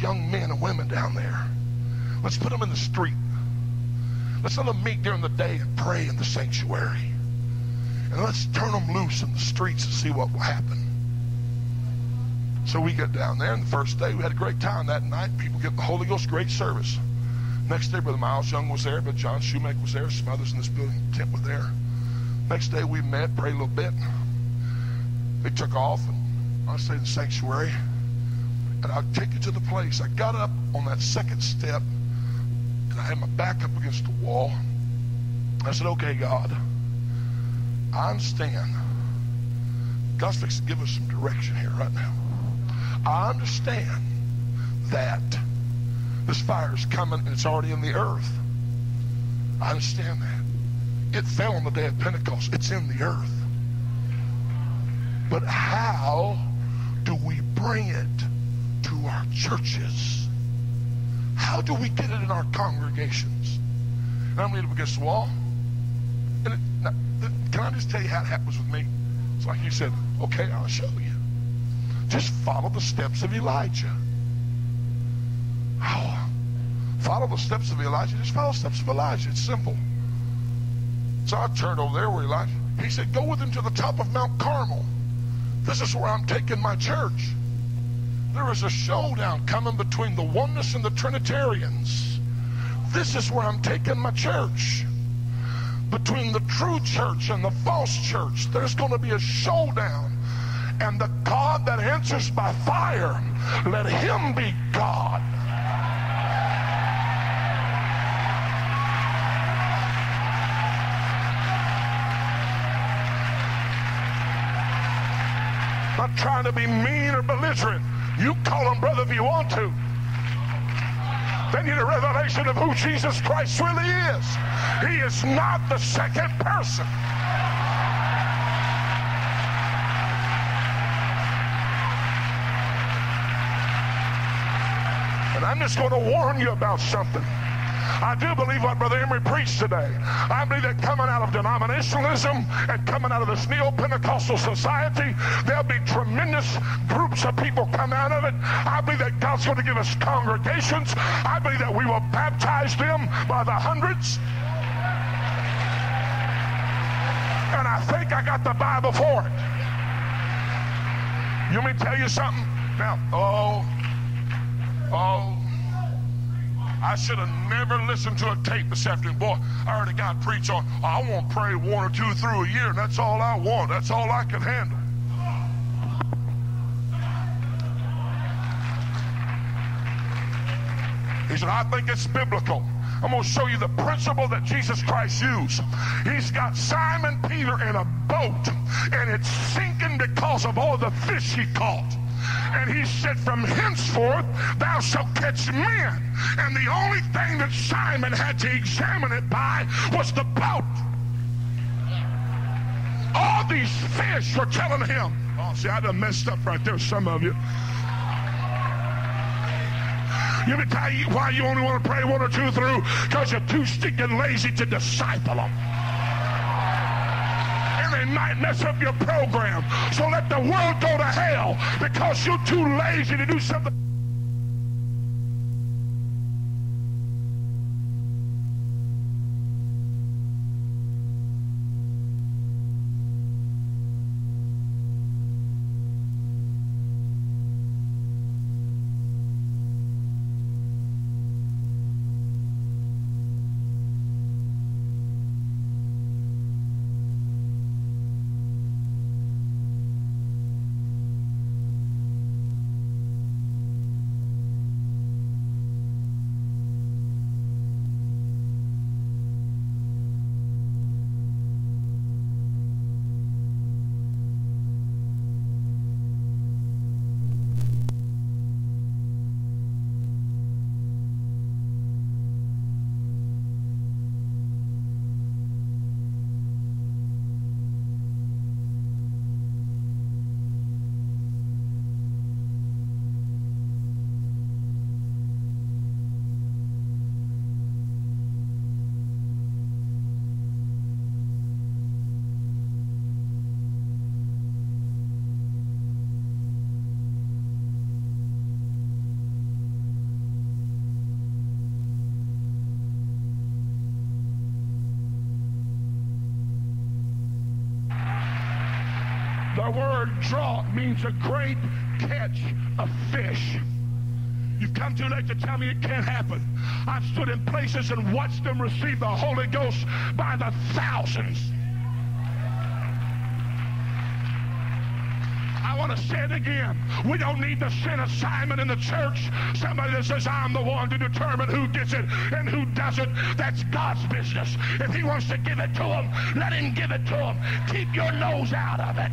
young men and women down there. Let's put them in the street. Let's let them meet during the day and pray in the sanctuary. And let's turn them loose in the streets and see what will happen. So we got down there, and the first day we had a great time that night. People get the Holy Ghost, great service. Next day, Brother Miles Young was there, Brother John Shoemaker was there, some others in this building tent were there. Next day we met, prayed a little bit. They took off, and I stayed in the sanctuary. And I'll take you to the place. I got up on that second step, and I had my back up against the wall. I said, okay, God, I understand. God's fixing to give us some direction here right now. I understand that this fire is coming and it's already in the earth. I understand that. It fell on the day of Pentecost. It's in the earth. But how do we bring it to our churches? How do we get it in our congregations? And I'm leaning up against the wall. And can I just tell you how it happens with me? It's like you said, okay, I'll show you. Just follow the steps of Elijah. Oh, follow the steps of Elijah. Just follow the steps of Elijah. It's simple. So I turned over there where Elijah, he said, go with him to the top of Mount Carmel. This is where I'm taking my church. There is a showdown coming between the oneness and the Trinitarians. This is where I'm taking my church. Between the true church and the false church, there's going to be a showdown. And the God that answers by fire, let him be God. Not trying to be mean or belligerent. You call him brother if you want to. They need a revelation of who Jesus Christ really is. He is not the second person. And I'm just going to warn you about something. I do believe what Brother Emery preached today. I believe that coming out of denominationalism and coming out of this neo-Pentecostal society, there'll be tremendous groups of people come out of it. I believe that God's going to give us congregations. I believe that we will baptize them by the hundreds. And I think I got the Bible for it. You want me to tell you something? Now, I should have never listened to a tape this afternoon. Boy, I heard a guy preach on, I want to pray 1 or 2 through a year, and that's all I want. That's all I can handle. He said, I think it's biblical. I'm going to show you the principle that Jesus Christ used. He's got Simon Peter in a boat, and it's sinking because of all the fish he caught. And he said, from henceforth thou shalt catch men. And the only thing that Simon had to examine it by was the boat. All these fish were telling him, oh, see, I done messed up right there, some of you. Let me tell you why you only want to pray 1 or 2 through, because you're too stinking lazy to disciple them. They might mess up your program. So let the world go to hell because you're too lazy to do something. The word draw means a great catch of fish. You've come too late to tell me it can't happen. I've stood in places and watched them receive the Holy Ghost by the thousands. I want to say it again. We don't need to send a Simon in the church. Somebody that says, I'm the one to determine who gets it and who doesn't. That's God's business. If he wants to give it to them, let him give it to them. Keep your nose out of it.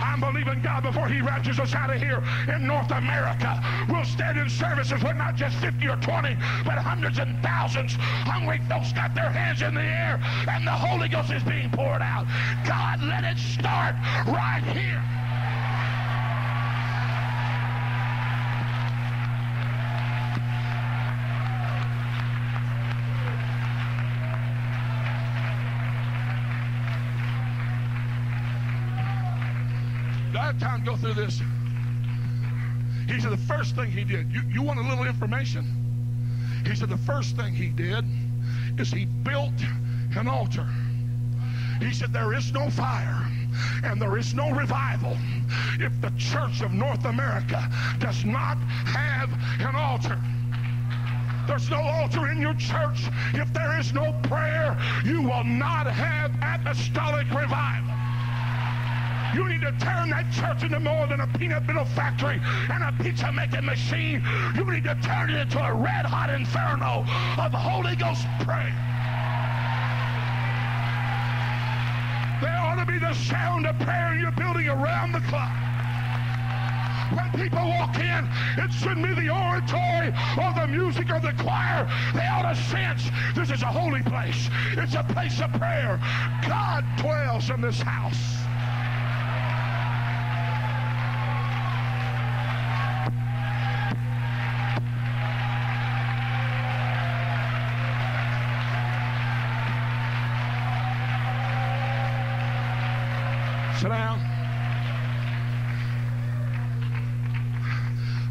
I'm believing God before he raptures us out of here in North America. We'll stand in services with not just 50 or 20, but hundreds and thousands. Hungry folks got their hands in the air, and the Holy Ghost is being poured out. God, let it start right here. Time to go through this. He said the first thing he did, you want a little information? He said the first thing he did is he built an altar. He said there is no fire and there is no revival if the church of North America does not have an altar. There's no altar in your church. If there is no prayer, you will not have apostolic revival. You need to turn that church into more than a peanut brittle factory and a pizza making machine. You need to turn it into a red hot inferno of Holy Ghost prayer. There ought to be the sound of prayer in your building around the clock. When people walk in, it shouldn't be the oratory or the music or the choir. They ought to sense this is a holy place. It's a place of prayer. God dwells in this house. Sit down.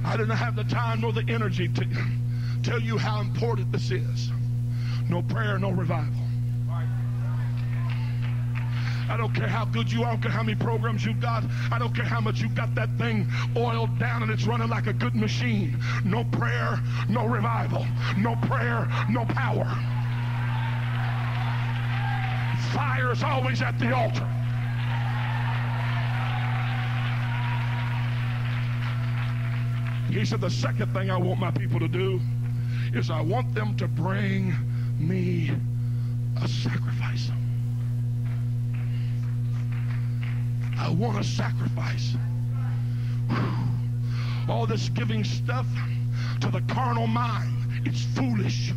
I didn't have the time nor the energy to tell you how important this is. No prayer, no revival. I don't care how good you are. I don't care how many programs you've got. I don't care how much you've got that thing oiled down and it's running like a good machine. No prayer, no revival. No prayer, no power. Fire is always at the altar. He said the second thing I want my people to do is I want them to bring me a sacrifice. I want a sacrifice. Whew. All this giving stuff to the carnal mind, it's foolish.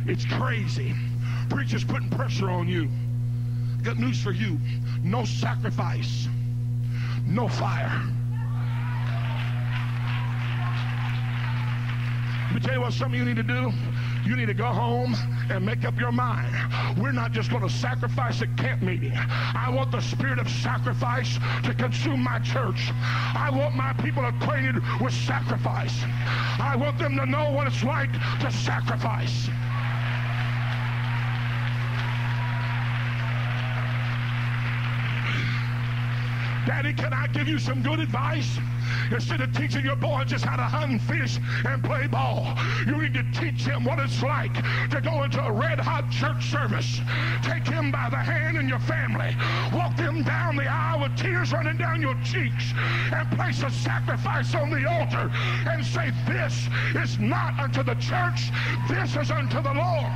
It's crazy. Preachers putting pressure on you. Got news for you. No sacrifice. No fire. Let me tell you what some of you need to do. You need to go home and make up your mind. We're not just going to sacrifice at camp meeting. I want the spirit of sacrifice to consume my church. I want my people acquainted with sacrifice. I want them to know what it's like to sacrifice. Daddy, can I give you some good advice? Instead of teaching your boy just how to hunt and fish and play ball, you need to teach him what it's like to go into a red-hot church service. Take him by the hand and your family. Walk them down the aisle with tears running down your cheeks and place a sacrifice on the altar and say, this is not unto the church, this is unto the Lord.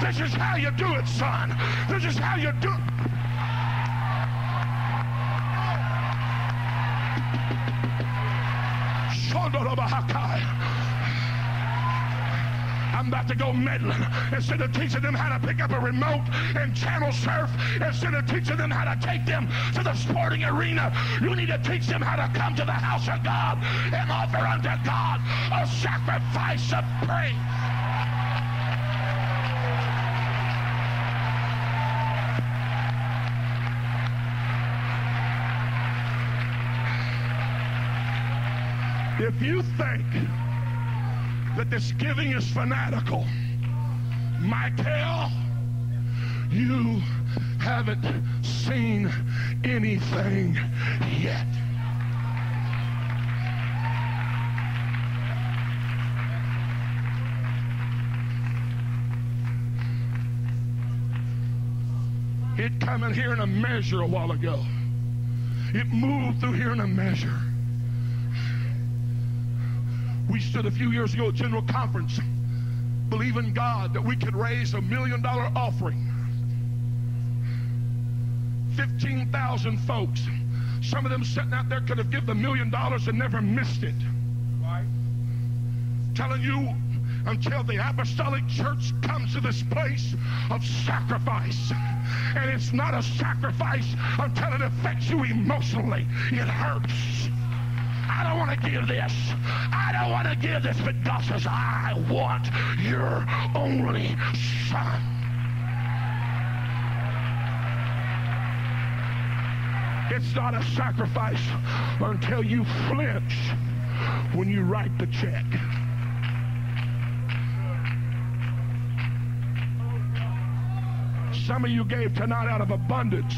This is how you do it, son. This is how you do it. I'm about to go meddling. Instead of teaching them how to pick up a remote and channel surf, instead of teaching them how to take them to the sporting arena, you need to teach them how to come to the house of God and offer unto God a sacrifice of praise. If you think that this giving is fanatical, Michael, You haven't seen anything yet. It come in here in a measure a while ago. It moved through here in a measure. We stood a few years ago at General Conference believing God that we could raise $1 million offering. 15,000 folks. Some of them sitting out there could have given $1 million and never missed it. Right. Telling you, until the apostolic church comes to this place of sacrifice. And it's not a sacrifice until it affects you emotionally. It hurts. I don't want to give this. I don't want to give this, but God says, I want your only son. It's not a sacrifice until you flinch when you write the check. Some of you gave tonight out of abundance,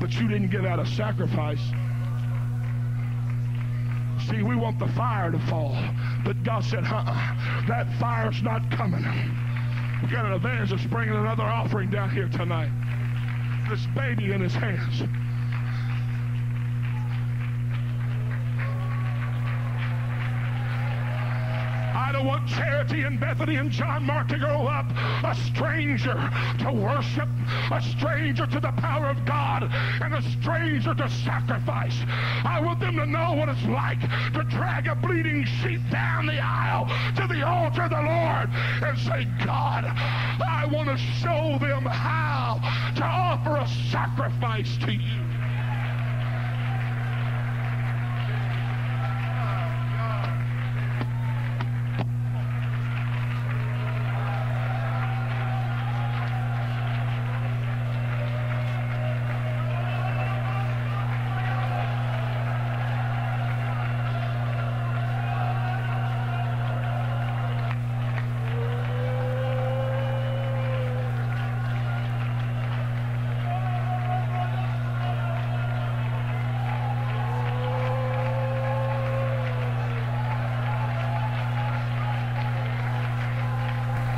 but you didn't give out of sacrifice. See, we want the fire to fall, but God said, that fire's not coming. We got an evangelist bringing another offering down here tonight. This baby in his hands. I don't want Charity and Bethany and John Mark to grow up a stranger to worship, a stranger to the power of God, and a stranger to sacrifice. I want them to know what it's like to drag a bleeding sheep down the aisle to the altar of the Lord and say, God, I want to show them how to offer a sacrifice to you.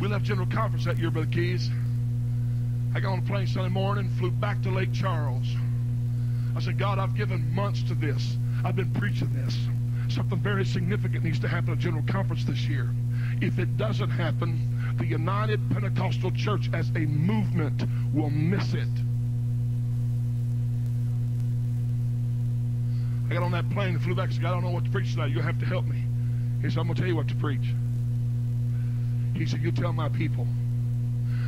We left General Conference that year, Brother Keys. I got on a plane Sunday morning, flew back to Lake Charles. I said, God, I've given months to this. I've been preaching this. Something very significant needs to happen at General Conference this year. If it doesn't happen, the United Pentecostal Church as a movement will miss it. I got on that plane and flew back and said, I don't know what to preach tonight. You'll have to help me. He said, I'm going to tell you what to preach. He said, you tell my people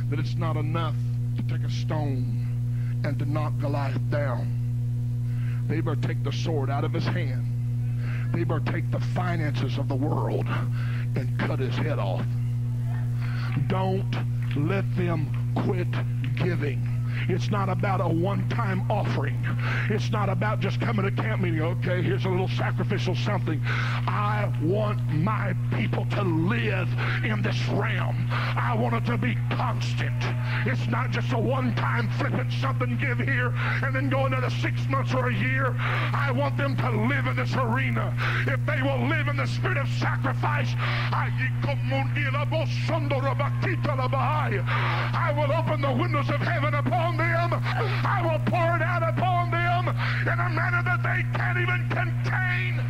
that it's not enough to take a stone and to knock Goliath down. They better take the sword out of his hand. They better take the finances of the world and cut his head off. Don't let them quit giving. It's not about a one-time offering. It's not about just coming to camp meeting. Okay, here's a little sacrificial something. I want my people to live in this realm. I want it to be constant. It's not just a one-time flippant something, give here, and then go another 6 months or a year. I want them to live in this arena. If they will live in the spirit of sacrifice, I will open the windows of heaven upon them. I will pour it out upon them in a manner that they can't even contain.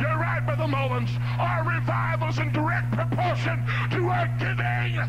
You're right, Brother Mullins. Our revival is in direct proportion to our giving.